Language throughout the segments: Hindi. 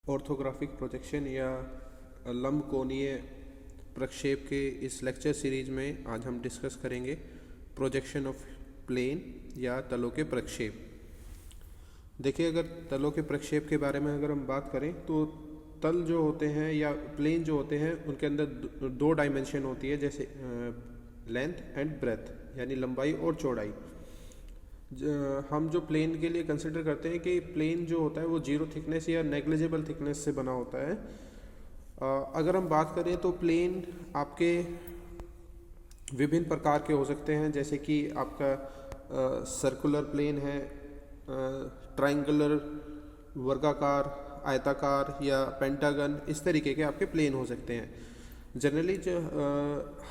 ऑर्थोग्राफिक प्रोजेक्शन या लंबकोणीय प्रक्षेप के इस लेक्चर सीरीज में आज हम डिस्कस करेंगे प्रोजेक्शन ऑफ प्लेन या तलों के प्रक्षेप। देखिए, अगर तलों के प्रक्षेप के बारे में अगर हम बात करें तो तल जो होते हैं या प्लेन जो होते हैं उनके अंदर दो डायमेंशन होती है, जैसे लेंथ एंड ब्रेथ, यानी लंबाई और चौड़ाई। हम जो प्लेन के लिए कंसिडर करते हैं कि प्लेन जो होता है वो जीरो थिकनेस या नेग्लिजिबल थिकनेस से बना होता है। अगर हम बात करें तो प्लेन आपके विभिन्न प्रकार के हो सकते हैं, जैसे कि आपका सर्कुलर प्लेन है, ट्रायंगुलर वर्गाकार, आयताकार या पेंटागन, इस तरीके के आपके प्लेन हो सकते हैं। जनरली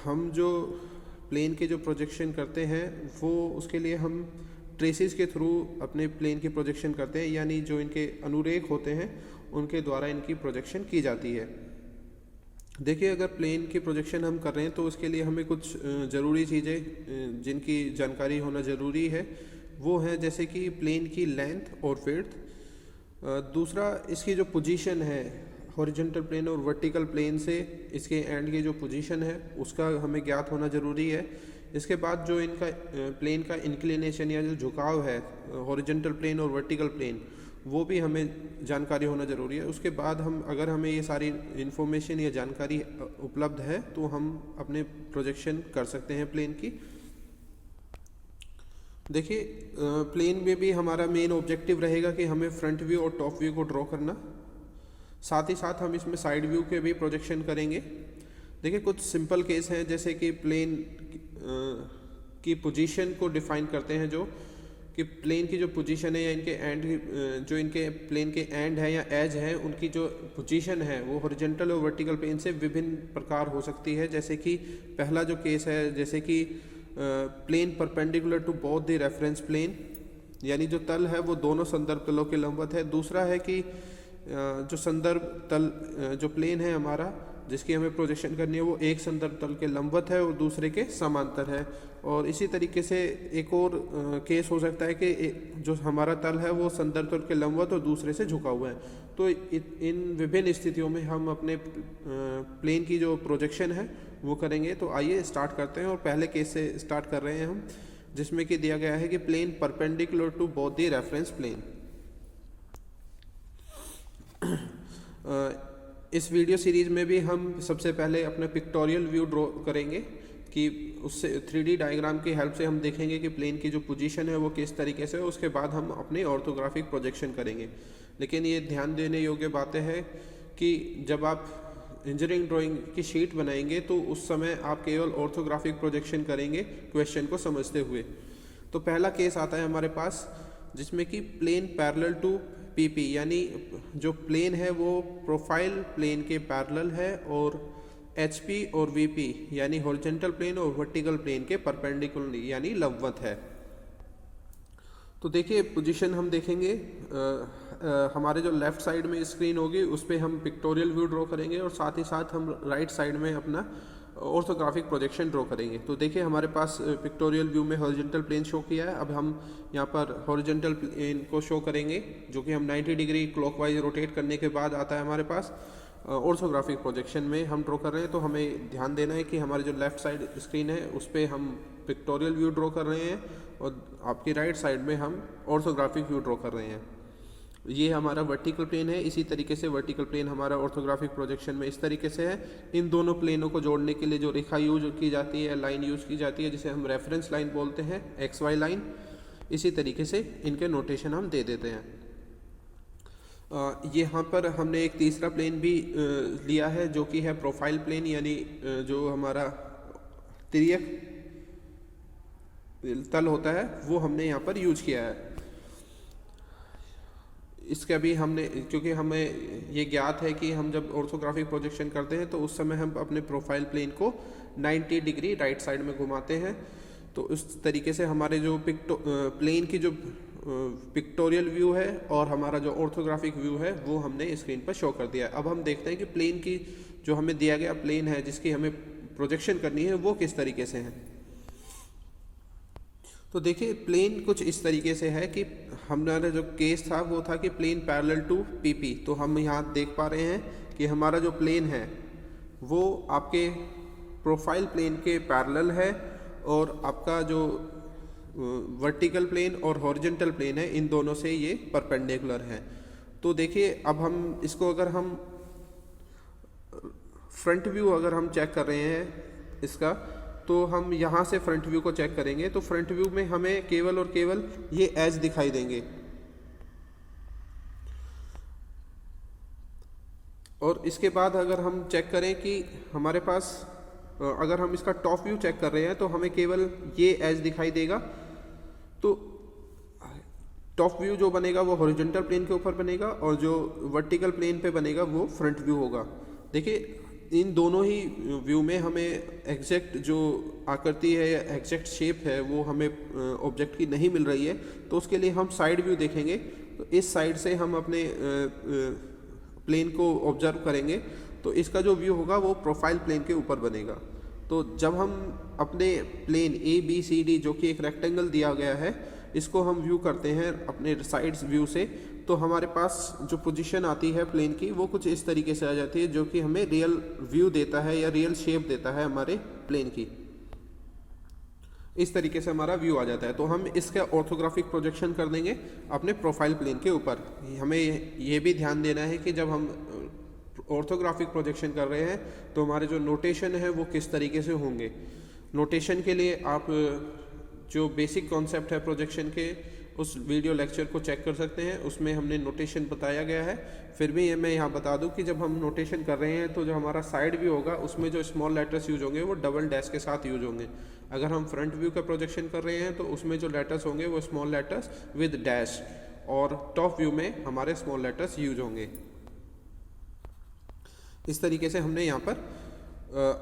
हम जो प्लेन के जो प्रोजेक्शन करते हैं वो उसके लिए हम ट्रेसेस के थ्रू अपने प्लेन की प्रोजेक्शन करते हैं, यानी जो इनके अनुरेख होते हैं उनके द्वारा इनकी प्रोजेक्शन की जाती है। देखिए, अगर प्लेन की प्रोजेक्शन हम कर रहे हैं तो उसके लिए हमें कुछ ज़रूरी चीज़ें जिनकी जानकारी होना ज़रूरी है वो है, जैसे कि प्लेन की लेंथ और विड्थ। दूसरा, इसकी जो पोजीशन है हॉरिजॉन्टल प्लेन और वर्टिकल प्लेन से इसके एंड की जो पोजीशन है उसका हमें ज्ञात होना ज़रूरी है। इसके बाद जो इनका प्लेन का इंक्लिनेशन या जो झुकाव है हॉरिजॉन्टल प्लेन और वर्टिकल प्लेन, वो भी हमें जानकारी होना ज़रूरी है। उसके बाद अगर हमें ये सारी इन्फॉर्मेशन या जानकारी उपलब्ध है तो हम अपने प्रोजेक्शन कर सकते हैं प्लेन की। देखिए, प्लेन में भी हमारा मेन ऑब्जेक्टिव रहेगा कि हमें फ्रंट व्यू और टॉप व्यू को ड्रॉ करना, साथ ही साथ हम इसमें साइड व्यू के भी प्रोजेक्शन करेंगे। देखिए, कुछ सिंपल केस हैं, जैसे कि प्लेन की पोजीशन को डिफाइन करते हैं, जो कि प्लेन की जो पोजीशन है या इनके एंड, जो इनके प्लेन के एंड है या एज है, उनकी जो पोजीशन है वो हॉरिजॉन्टल और वर्टिकल प्लेन से विभिन्न प्रकार हो सकती है। जैसे कि पहला जो केस है, जैसे कि plane perpendicular to both the reference plane, यानी जो तल है वो दोनों संदर्भ तलों के लंबवत है। दूसरा है कि जो संदर्भ तल, जो प्लेन है हमारा जिसकी हमें प्रोजेक्शन करनी है, वो एक संदर्भ तल के लंबवत है और दूसरे के समांतर है। और इसी तरीके से एक और केस हो सकता है कि जो हमारा तल है वो संदर्भ तल के लंबवत और दूसरे से झुका हुआ है। तो इन विभिन्न स्थितियों में हम अपने प्लेन की जो प्रोजेक्शन है वो करेंगे। तो आइए स्टार्ट करते हैं, और पहले केस से स्टार्ट कर रहे हैं हम, जिसमें कि दिया गया है कि plane perpendicular to both the reference plane. इस वीडियो सीरीज में भी हम सबसे पहले अपना पिक्टोरियल व्यू ड्रॉ करेंगे, कि उससे 3D डायग्राम की हेल्प से हम देखेंगे कि प्लेन की जो पोजीशन है वो किस तरीके से है। उसके बाद हम अपने ऑर्थोग्राफिक प्रोजेक्शन करेंगे। लेकिन ये ध्यान देने योग्य बातें हैं कि जब आप इंजीनियरिंग ड्राइंग की शीट बनाएंगे तो उस समय आप केवल ऑर्थोग्राफिक प्रोजेक्शन करेंगे क्वेश्चन को समझते हुए। तो पहला केस आता है हमारे पास, जिसमें कि प्लेन पैरेलल टू पीपी, यानी जो प्लेन है वो प्रोफाइल प्लेन के पैरेलल है और एचपी और वीपी यानी हॉरिजॉन्टल प्लेन और वर्टिकल प्लेन के परपेंडिकुलर यानी लंबवत है। तो देखिए, पोजीशन हम देखेंगे, हमारे जो लेफ्ट साइड में स्क्रीन होगी उस पर हम पिक्टोरियल व्यू ड्रॉ करेंगे और साथ ही साथ हम राइट साइड में अपना ऑर्थोग्राफिक प्रोजेक्शन ड्रॉ करेंगे। तो देखिए, हमारे पास पिक्टोरियल व्यू में हॉरिजॉन्टल प्लेन शो किया है। अब हम यहाँ पर हॉरिजॉन्टल प्लेन को शो करेंगे, जो कि हम 90 डिग्री क्लॉकवाइज रोटेट करने के बाद आता है हमारे पास। ऑर्थोग्राफिक प्रोजेक्शन में हम ड्रॉ कर रहे हैं, तो हमें ध्यान देना है कि हमारे जो लेफ्ट साइड स्क्रीन है उस पर हम पिक्टोरियल व्यू ड्रॉ कर रहे हैं और आपकी राइट साइड में हम ऑर्थोग्राफिक व्यू ड्रॉ कर रहे हैं। ये हमारा वर्टिकल प्लेन है। इसी तरीके से वर्टिकल प्लेन हमारा ऑर्थोग्राफिक प्रोजेक्शन में इस तरीके से है। इन दोनों प्लेनों को जोड़ने के लिए जो रेखा यूज की जाती है, लाइन यूज की जाती है, जिसे हम रेफरेंस लाइन बोलते हैं, XY लाइन। इसी तरीके से इनके नोटेशन हम दे देते हैं। यहाँ पर हमने एक तीसरा प्लेन भी लिया है, जो कि है प्रोफाइल प्लेन, यानी जो हमारा तिर्यक तल होता है वो हमने यहाँ पर यूज किया है। इसका भी हमने, क्योंकि हमें ये ज्ञात है कि हम जब ऑर्थोग्राफिक प्रोजेक्शन करते हैं तो उस समय हम अपने प्रोफाइल प्लेन को 90 डिग्री राइट साइड में घुमाते हैं। तो इस तरीके से हमारे जो प्लेन की जो पिक्टोरियल व्यू है और हमारा जो ऑर्थोग्राफिक व्यू है वो हमने स्क्रीन पर शो कर दिया है। अब हम देखते हैं कि प्लेन की जो हमें दिया गया प्लेन है जिसकी हमें प्रोजेक्शन करनी है वो किस तरीके से है। तो देखिए प्लेन कुछ इस तरीके से है कि हमारा जो केस था वो था कि प्लेन पैरेलल टू पीपी। तो हम यहाँ देख पा रहे हैं कि हमारा जो प्लेन है वो आपके प्रोफाइल प्लेन के पैरेलल है, और आपका जो वर्टिकल प्लेन और हॉरिजॉन्टल प्लेन है इन दोनों से ये परपेंडिकुलर है। तो देखिए अब हम इसको अगर हम फ्रंट व्यू अगर हम चेक कर रहे हैं इसका, तो हम यहाँ से फ्रंट व्यू को चेक करेंगे तो फ्रंट व्यू में हमें केवल और केवल ये एज दिखाई देंगे। और इसके बाद अगर हम चेक करें कि हमारे पास अगर हम इसका टॉप व्यू चेक कर रहे हैं तो हमें केवल ये एज दिखाई देगा। तो टॉप व्यू जो बनेगा वो हॉरिजॉन्टल प्लेन के ऊपर बनेगा और जो वर्टिकल प्लेन पे बनेगा वो फ्रंट व्यू होगा। देखिए इन दोनों ही व्यू में हमें एग्जैक्ट जो आकृति है या एग्जैक्ट शेप है वो हमें ऑब्जेक्ट की नहीं मिल रही है, तो उसके लिए हम साइड व्यू देखेंगे। तो इस साइड से हम अपने प्लेन को ऑब्जर्व करेंगे तो इसका जो व्यू होगा वो प्रोफाइल प्लेन के ऊपर बनेगा। तो जब हम अपने plane A B C D जो कि एक रेक्टेंगल दिया गया है इसको हम व्यू करते हैं अपने साइड्स व्यू से, तो हमारे पास जो पोजीशन आती है प्लेन की वो कुछ इस तरीके से आ जाती है जो कि हमें रियल व्यू देता है या रियल शेप देता है हमारे प्लेन की। इस तरीके से हमारा व्यू आ जाता है। तो हम इसका ऑर्थोग्राफिक प्रोजेक्शन कर देंगे अपने प्रोफाइल प्लेन के ऊपर। हमें ये भी ध्यान देना है कि जब हम ऑर्थोग्राफिक प्रोजेक्शन कर रहे हैं तो हमारे जो नोटेशन है वो किस तरीके से होंगे। नोटेशन के लिए आप जो बेसिक कॉन्सेप्ट है प्रोजेक्शन के उस वीडियो लेक्चर को चेक कर सकते हैं, उसमें हमने नोटेशन बताया गया है। फिर भी मैं यहाँ बता दूँ कि जब हम नोटेशन कर रहे हैं तो जो हमारा साइड व्यू होगा उसमें जो स्मॉल लेटर्स यूज होंगे वो डबल डैश के साथ यूज होंगे। अगर हम फ्रंट व्यू का प्रोजेक्शन कर रहे हैं तो उसमें जो लेटर्स होंगे वो स्मॉल लेटर्स विद डैश, और टॉप व्यू में हमारे स्मॉल लेटर्स यूज होंगे। इस तरीके से हमने यहाँ पर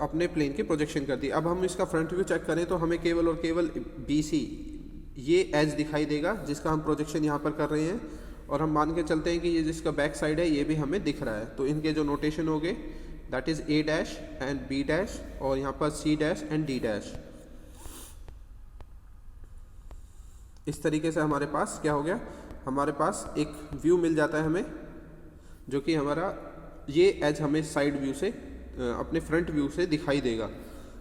अपने प्लेन की प्रोजेक्शन कर दी। अब हम इसका फ्रंट व्यू चेक करें तो हमें केवल और केवल BC ये एज दिखाई देगा जिसका हम प्रोजेक्शन यहाँ पर कर रहे हैं, और हम मान के चलते हैं कि ये जिसका बैक साइड है ये भी हमें दिख रहा है। तो इनके जो नोटेशन हो गए that is A dash and B dash, और यहाँ पर C dash and D dash. इस तरीके से हमारे पास क्या हो गया, हमारे पास एक व्यू मिल जाता है हमें जो कि हमारा ये एज हमें साइड व्यू से अपने फ्रंट व्यू से दिखाई देगा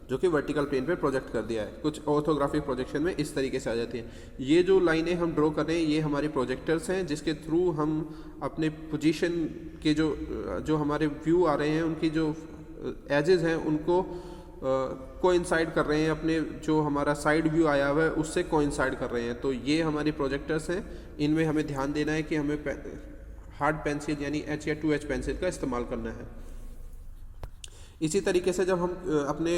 जो कि वर्टिकल प्लेन पे प्रोजेक्ट कर दिया है। कुछ ऑर्थोग्राफिक प्रोजेक्शन में इस तरीके से आ जाती हैं। ये जो लाइनें हम ड्रॉ कर रहे हैं ये हमारे प्रोजेक्टर्स हैं जिसके थ्रू हम अपने पोजीशन के जो हमारे व्यू आ रहे हैं उनकी जो एजेस हैं उनको कोइंसाइड कर रहे हैं, अपने जो हमारा साइड व्यू आया हुआ है उससे कोइंसाइड कर रहे हैं। तो ये हमारी प्रोजेक्टर्स हैं। इनमें हमें ध्यान देना है कि हमें हार्ड पेंसिल यानी H या 2H पेंसिल का इस्तेमाल करना है। इसी तरीके से जब हम अपने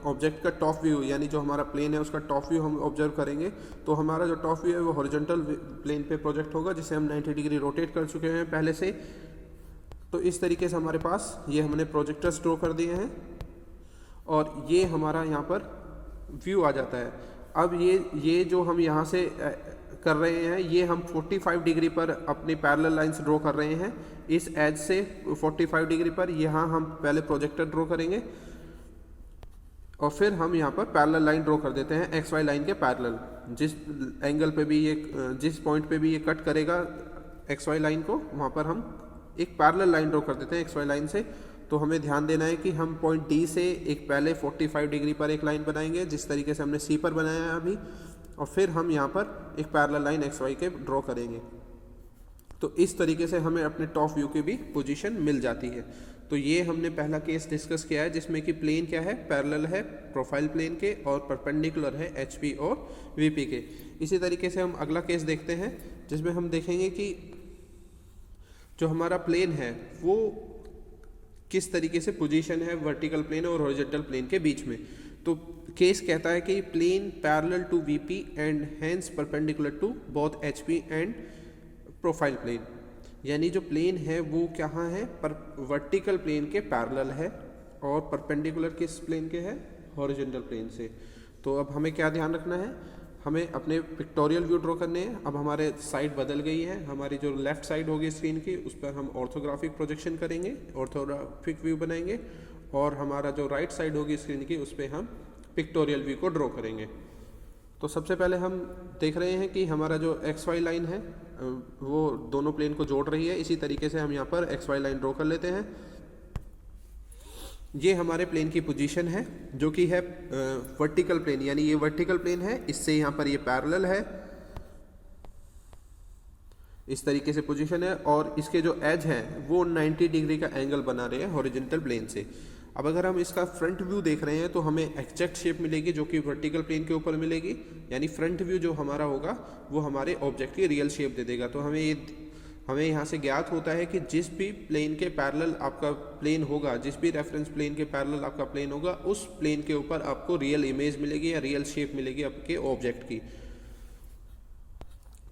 ऑब्जेक्ट का टॉप व्यू यानी जो हमारा प्लेन है उसका टॉप व्यू हम ऑब्जर्व करेंगे तो हमारा जो टॉप व्यू है वो हॉरिजॉन्टल प्लेन पे प्रोजेक्ट होगा जिसे हम 90 डिग्री रोटेट कर चुके हैं पहले से। तो इस तरीके से हमारे पास ये हमने प्रोजेक्टर्स ड्रॉ कर दिए हैं और ये हमारा यहाँ पर व्यू आ जाता है। अब ये जो हम यहाँ से कर रहे हैं ये हम 45 डिग्री पर अपनी पैरेलल लाइंस ड्रॉ कर रहे हैं। इस एज से 45 डिग्री पर यहाँ हम पहले प्रोजेक्टर ड्रॉ करेंगे और फिर हम यहाँ पर पैरेलल लाइन ड्रॉ कर देते हैं XY लाइन के पैरेलल। जिस एंगल पे भी ये जिस पॉइंट पे भी ये कट करेगा XY लाइन को वहाँ पर हम एक पैरेलल लाइन ड्रॉ कर देते हैं XY लाइन से। तो हमें ध्यान देना है कि हम पॉइंट D से एक पहले 45 डिग्री पर एक लाइन बनाएंगे जिस तरीके से हमने C पर बनाया है अभी, और फिर हम यहाँ पर एक पैरेलल लाइन XY के ड्रॉ करेंगे। तो इस तरीके से हमें अपने टॉप व्यू की भी पोजीशन मिल जाती है। तो ये हमने पहला केस डिस्कस किया है जिसमें कि प्लेन क्या है, पैरेलल है प्रोफाइल प्लेन के और परपेंडिकुलर है HP और VP के। इसी तरीके से हम अगला केस देखते हैं जिसमें हम देखेंगे कि जो हमारा प्लेन है वो किस तरीके से पोजीशन है वर्टिकल प्लेन और हॉरिजॉन्टल प्लेन के बीच में। तो केस कहता है कि plane parallel to VP and hence perpendicular to both HP and profile plane, यानी जो प्लेन है वो कहाँ है, पर वर्टिकल प्लेन के पैरेलल है और परपेंडिकुलर किस प्लेन के है, हॉरिजॉन्टल प्लेन से। तो अब हमें क्या ध्यान रखना है, हमें अपने पिक्टोरियल व्यू ड्रॉ करने हैं। अब हमारे साइड बदल गई है, हमारी जो लेफ्ट साइड होगी स्क्रीन की उस पर हम ऑर्थोग्राफिक प्रोजेक्शन करेंगे, ऑर्थोग्राफिक व्यू बनाएंगे, और हमारा जो राइट साइड होगी स्क्रीन की उस पर हम पिक्टोरियल व्यू को ड्रॉ करेंगे। तो सबसे पहले हम देख रहे हैं कि हमारा जो एक्स वाई लाइन है वो दोनों प्लेन को जोड़ रही है। इसी तरीके से हम यहाँ पर एक्स वाई लाइन ड्रॉ कर लेते हैं। ये हमारे प्लेन की पोजीशन है जो कि है वर्टिकल प्लेन, यानी ये वर्टिकल प्लेन है, इससे यहाँ पर ये पैरेलल है, इस तरीके से पोजीशन है। और इसके जो एज हैं वो 90 डिग्री का एंगल बना रहे हैं हॉरिजॉन्टल प्लेन से। अब अगर हम इसका फ्रंट व्यू देख रहे हैं तो हमें एग्जैक्ट शेप मिलेगी जो कि वर्टिकल प्लेन के ऊपर मिलेगी, यानी फ्रंट व्यू जो हमारा होगा वो हमारे ऑब्जेक्ट की रियल शेप दे देगा। तो हमें यहाँ से ज्ञात होता है कि जिस भी प्लेन के पैरेलल आपका प्लेन होगा, जिस भी रेफरेंस प्लेन के पैरेलल आपका प्लेन होगा, उस प्लेन के ऊपर आपको रियल इमेज मिलेगी या रियल शेप मिलेगी आपके ऑब्जेक्ट की।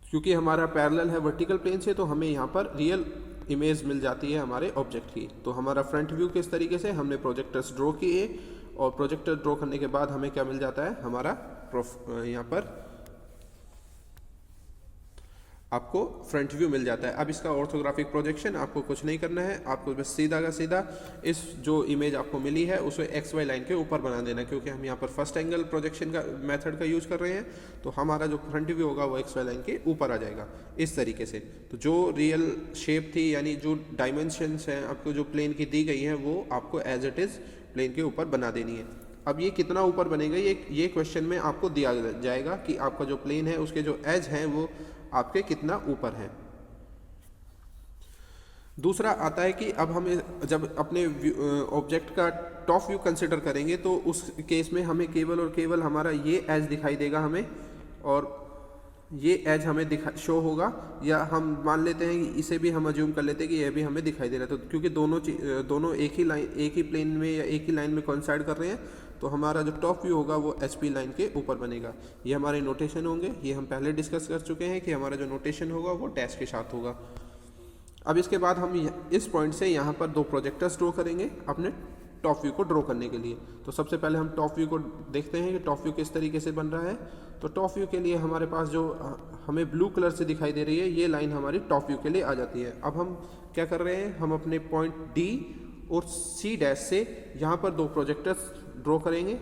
क्योंकि हमारा पैरेलल है वर्टिकल प्लेन से तो हमें यहाँ पर रियल इमेज मिल जाती है हमारे ऑब्जेक्ट की। तो हमारा फ्रंट व्यू किस तरीके से हमने प्रोजेक्टर्स ड्रॉ किए, और प्रोजेक्टर ड्रॉ करने के बाद हमें क्या मिल जाता है, हमारा यहाँ पर आपको फ्रंट व्यू मिल जाता है। अब इसका ऑर्थोग्राफिक प्रोजेक्शन आपको कुछ नहीं करना है, आपको बस सीधा का सीधा इस जो इमेज आपको मिली है उसे एक्स वाई लाइन के ऊपर बना देना। क्योंकि हम यहाँ पर फर्स्ट एंगल प्रोजेक्शन का मेथड का यूज कर रहे हैं तो हमारा जो फ्रंट व्यू होगा वो एक्स वाई लाइन के ऊपर आ जाएगा इस तरीके से। तो जो रियल शेप थी यानी जो डायमेंशंस हैं आपको जो प्लेन की दी गई हैं वो आपको एज इट इज़ प्लेन के ऊपर बना देनी है। अब ये कितना ऊपर बनेगा ये क्वेश्चन में आपको दिया जाएगा कि आपका जो प्लेन है उसके जो एज हैं वो आपके कितना ऊपर है। दूसरा आता है कि अब हम जब अपने ऑब्जेक्ट का टॉप व्यू कंसिडर करेंगे तो उस केस में हमें केवल और केवल हमारा ये एज दिखाई देगा हमें, और ये एज हमें शो होगा, या हम मान लेते हैं कि इसे भी हम अज्यूम कर लेते हैं कि यह भी हमें दिखाई दे रहा है। तो क्योंकि दोनों एक ही प्लेन में या एक ही लाइन में कोइंसाइड कर रहे हैं तो हमारा जो टॉप व्यू होगा वो एचपी लाइन के ऊपर बनेगा। ये हमारे नोटेशन होंगे, ये हम पहले डिस्कस कर चुके हैं कि हमारा जो नोटेशन होगा वो डैश के साथ होगा। अब इसके बाद हम इस पॉइंट से यहाँ पर दो प्रोजेक्टर्स ड्रॉ करेंगे अपने टॉप व्यू को ड्रॉ करने के लिए। तो सबसे पहले हम टॉप व्यू को देखते हैं कि टॉप व्यू किस तरीके से बन रहा है। तो टॉप व्यू के लिए हमारे पास जो हमें ब्लू कलर से दिखाई दे रही है ये लाइन हमारी टॉप व्यू के लिए आ जाती है। अब हम क्या कर रहे हैं, हम अपने पॉइंट डी और सी डैश से यहाँ पर दो प्रोजेक्टर्स ड्रॉ करेंगे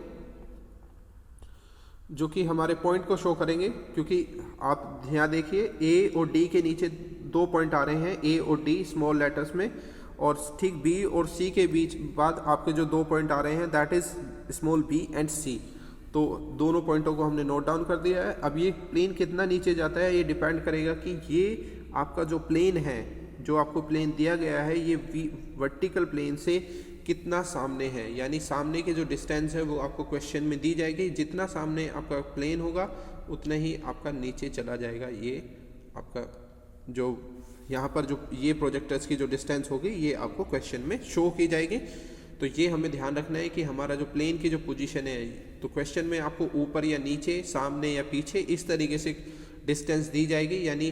जो कि हमारे पॉइंट को शो करेंगे। क्योंकि आप यहाँ देखिए ए और डी के नीचे दो पॉइंट आ रहे हैं, ए और डी स्मॉल लेटर्स में, और ठीक बी और सी के बीच बाद आपके जो दो पॉइंट आ रहे हैं that is small B and C. तो दोनों पॉइंटों को हमने नोट डाउन कर दिया है। अब ये प्लेन कितना नीचे जाता है ये डिपेंड करेगा कि ये आपका जो प्लेन है, जो आपको प्लेन दिया गया है, ये वर्टिकल प्लेन से कितना सामने है, यानी सामने के जो डिस्टेंस है वो आपको क्वेश्चन में दी जाएगी। जितना सामने आपका प्लेन होगा उतना ही आपका नीचे चला जाएगा। ये आपका जो यहाँ पर जो ये प्रोजेक्टर्स की जो डिस्टेंस होगी ये आपको क्वेश्चन में शो की जाएगी। तो ये हमें ध्यान रखना है कि हमारा जो प्लेन की जो पोजीशन है तो क्वेश्चन में आपको ऊपर या नीचे, सामने या पीछे इस तरीके से डिस्टेंस दी जाएगी, यानी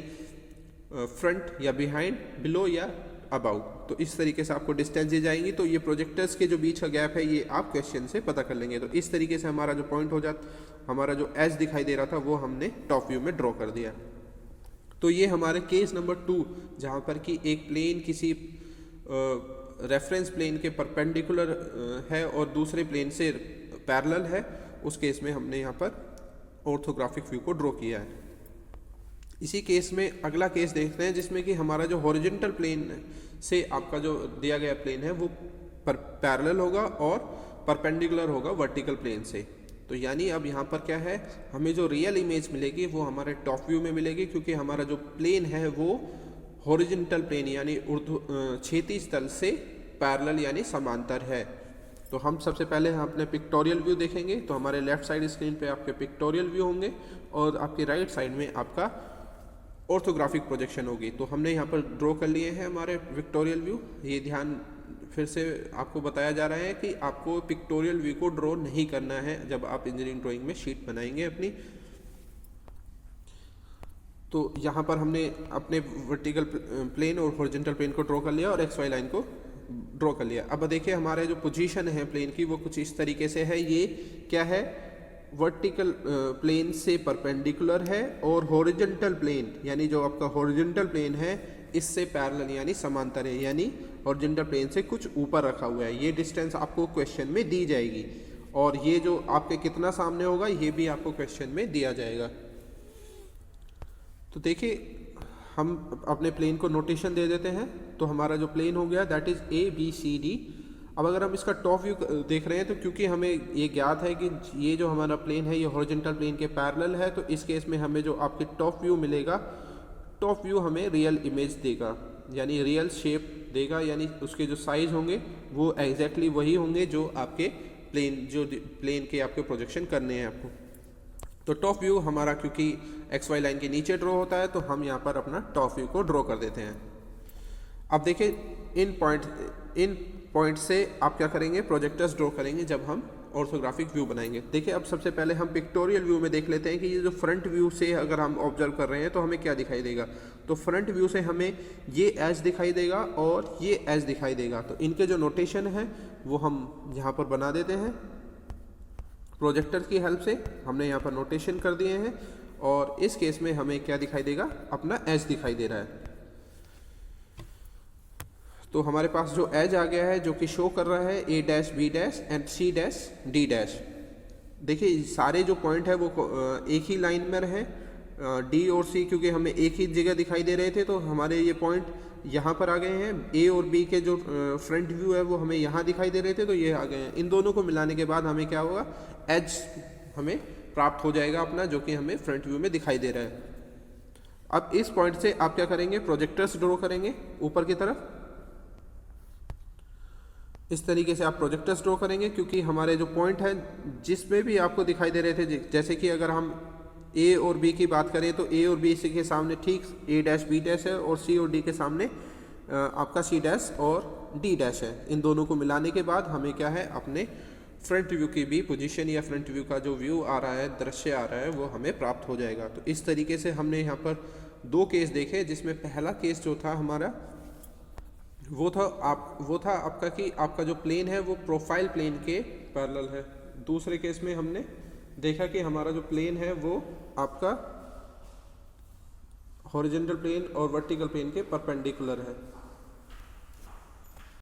फ्रंट या बिहाइंड, बिलो या अबाउ। तो इस तरीके से आपको डिस्टेंस दी जाएंगी। तो ये प्रोजेक्टर्स के जो बीच का गैप है ये आप क्वेश्चन से पता कर लेंगे। तो इस तरीके से हमारा जो पॉइंट हो जाता, हमारा जो एज दिखाई दे रहा था वो हमने टॉप व्यू में ड्रॉ कर दिया। तो ये हमारे केस नंबर 2 जहाँ पर कि एक प्लेन किसी रेफरेंस प्लेन के परपेंडिकुलर है और दूसरे प्लेन से पैरेलल है, उस केस में हमने यहाँ पर ऑर्थोग्राफिक व्यू को ड्रॉ किया है। इसी केस में अगला केस देखते हैं जिसमें कि हमारा जो हॉरिजॉन्टल प्लेन से आपका जो दिया गया प्लेन है वो पैरेलल होगा और परपेंडिकुलर होगा वर्टिकल प्लेन से। तो यानी अब यहाँ पर क्या है, हमें जो रियल इमेज मिलेगी वो हमारे टॉप व्यू में मिलेगी, क्योंकि हमारा जो प्लेन है वो हॉरिजॉन्टल प्लेन यानी क्षैतिज तल से पैरेलल यानी समांतर है। तो हम सबसे पहले अपने पिक्टोरियल व्यू देखेंगे। तो हमारे लेफ्ट साइड स्क्रीन पे आपके पिक्टोरियल व्यू होंगे और आपके राइट साइड में आपका ऑर्थोग्राफिक प्रोजेक्शन होगी। तो हमने यहाँ पर ड्रॉ कर लिए हैं हमारे पिक्टोरियल व्यू। ये ध्यान फिर से आपको बताया जा रहा है कि आपको पिक्टोरियल व्यू को ड्रॉ नहीं करना है जब आप इंजीनियरिंग ड्राइंग में शीट बनाएंगे अपनी। तो यहाँ पर हमने अपने वर्टिकल प्लेन और हॉरिजॉन्टल प्लेन को ड्रॉ कर लिया और एक्स वाई लाइन को ड्रॉ कर लिया। अब देखिए हमारे जो पोजीशन है प्लेन की वो कुछ इस तरीके से है। ये क्या है, वर्टिकल प्लेन से परपेंडिकुलर है और हॉरिजॉन्टल प्लेन यानी जो आपका हॉरिजॉन्टल प्लेन है इससे पैरेलल यानी समांतर है, यानी हॉरिजॉन्टल प्लेन से कुछ ऊपर रखा हुआ है। ये डिस्टेंस आपको क्वेश्चन में दी जाएगी और ये जो आपके कितना सामने होगा ये भी आपको क्वेश्चन में दिया जाएगा। तो देखिए हम अपने प्लेन को नोटेशन दे देते हैं। तो हमारा जो प्लेन हो गया दैट इज़ ABCD। अब अगर हम इसका टॉप व्यू देख रहे हैं तो क्योंकि हमें ये ज्ञात है कि ये जो हमारा प्लेन है ये हॉरिजॉन्टल प्लेन के पैरेलल है, तो इस केस में हमें जो आपके टॉप व्यू मिलेगा, टॉप व्यू हमें रियल इमेज देगा, यानी रियल शेप देगा, यानी उसके जो साइज होंगे वो एग्जैक्टली वही होंगे जो आपके प्लेन के आपके प्रोजेक्शन करने हैं आपको। तो टॉप व्यू हमारा क्योंकि XY लाइन के नीचे ड्रॉ होता है तो हम यहाँ पर अपना टॉप व्यू को ड्रॉ कर देते हैं। अब देखिए इन पॉइंट से आप क्या करेंगे, प्रोजेक्टर्स ड्रॉ करेंगे जब हम ऑर्थोग्राफिक व्यू बनाएंगे। देखिए अब सबसे पहले हम पिक्टोरियल व्यू में देख लेते हैं कि ये जो फ्रंट व्यू से अगर हम ऑब्जर्व कर रहे हैं तो हमें क्या दिखाई देगा। तो फ्रंट व्यू से हमें ये एज दिखाई देगा और ये एज दिखाई देगा। तो इनके जो नोटेशन है वो हम यहाँ पर बना देते हैं। प्रोजेक्टर की हेल्प से हमने यहाँ पर नोटेशन कर दिए हैं और इस केस में हमें क्या दिखाई देगा, अपना एज दिखाई दे रहा है। तो हमारे पास जो एज आ गया है जो कि शो कर रहा है A' B' and C' D'। देखिए सारे जो पॉइंट है वो एक ही लाइन में है, D और C क्योंकि हमें एक ही जगह दिखाई दे रहे थे तो हमारे ये पॉइंट यहाँ पर आ गए हैं। A और B के जो फ्रंट व्यू है वो हमें यहाँ दिखाई दे रहे थे तो ये आ गए हैं। इन दोनों को मिलाने के बाद हमें क्या होगा, एज हमें प्राप्त हो जाएगा अपना, जो कि हमें फ्रंट व्यू में दिखाई दे रहा है। अब इस पॉइंट से आप क्या करेंगे, प्रोजेक्टर्स ड्रॉ करेंगे ऊपर की तरफ। इस तरीके से आप प्रोजेक्टर्स ड्रॉ करेंगे क्योंकि हमारे जो पॉइंट है जिसमें भी आपको दिखाई दे रहे थे, जैसे कि अगर हम A और B की बात करें तो A और B के सामने ठीक A' B' है और C और D के सामने आपका C' और D' है। इन दोनों को मिलाने के बाद हमें क्या है, अपने फ्रंट व्यू की भी पोजीशन या फ्रंट व्यू का जो व्यू आ रहा है, दृश्य आ रहा है, वो हमें प्राप्त हो जाएगा। तो इस तरीके से हमने यहाँ पर दो केस देखे, जिसमें पहला केस जो था हमारा वो था आपका कि आपका जो प्लेन है वो प्रोफाइल प्लेन के पैरेलल है। दूसरे केस में हमने देखा कि हमारा जो प्लेन है वो आपका हॉरिजॉन्टल प्लेन और वर्टिकल प्लेन के परपेंडिकुलर है।